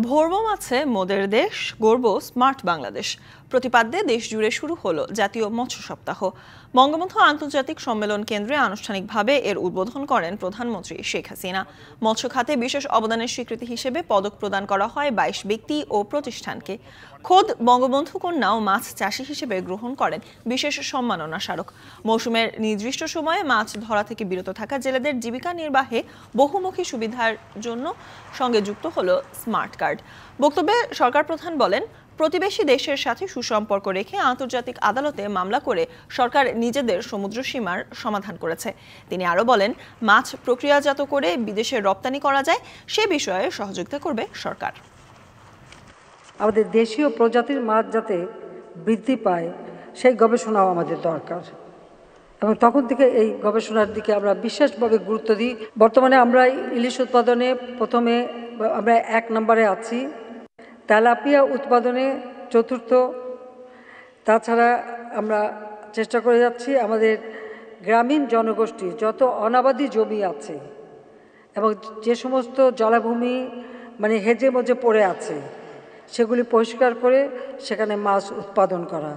ভোরবো মাছে মোদের দেশ গর্ব স্মার্ট বাংলাদেশ প্রতিপাদ্যে দেশ জুড়ে শুরু হলো জাতীয় মৎস্য সপ্তাহ। বঙ্গবন্ধু আন্তর্জাতিক সম্মেলন কেন্দ্রে আনুষ্ঠানিকভাবে এর উদ্বোধন করেন প্রধানমন্ত্রী শেখ হাসিনা। মৎস্য খাতে বিশেষ অবদানের স্বীকৃতি হিসেবে পদক প্রদান করা হয় ২২ ব্যক্তি ও প্রতিষ্ঠানকে। খোদ বঙ্গবন্ধু কন্যাও মাছ চাষী হিসেবে গ্রহণ করেন বিশেষ সম্মাননা স্মারক। মৌসুমের নির্দিষ্ট সময়ে মাছ ধরা থেকে বিরত থাকা জেলেদের জীবিকা নির্বাহে বহুমুখী সুবিধার জন্য সঙ্গে যুক্ত হলো স্মার্ট কার্ড। বক্তব্যে সরকার প্রধান বলেন, প্রতিবেশী দেশের সাথে সুসম্পর্ক রেখে আন্তর্জাতিক আদালতে মামলা করে সরকার নিজেদের সমুদ্র সীমার সমাধান করেছে। তিনি আরও বলেন, মাছ প্রক্রিয়াজাত করে বিদেশে রপ্তানি করা যায় সে বিষয়ে সহযোগিতা করবে সরকার। আমাদের দেশীয় প্রজাতির মাছ যাতে বৃদ্ধি পায় সেই গবেষণাও আমাদের দরকার, এবং তখন থেকে এই গবেষণার দিকে আমরা বিশেষভাবে গুরুত্ব দিই। বর্তমানে আমরা ইলিশ উৎপাদনে প্রথমে আমরা ১ নম্বরে আছি, তেলাপিয়া উৎপাদনে চতুর্থ। তাছাড়া আমরা চেষ্টা করে যাচ্ছি আমাদের গ্রামীণ জনগোষ্ঠী যত অনাবাদি জমি আছে এবং যে সমস্ত জলাভূমি হেজে মজে পড়ে আছে সেগুলি পরিষ্কার করে সেখানে মাছ উৎপাদন করা।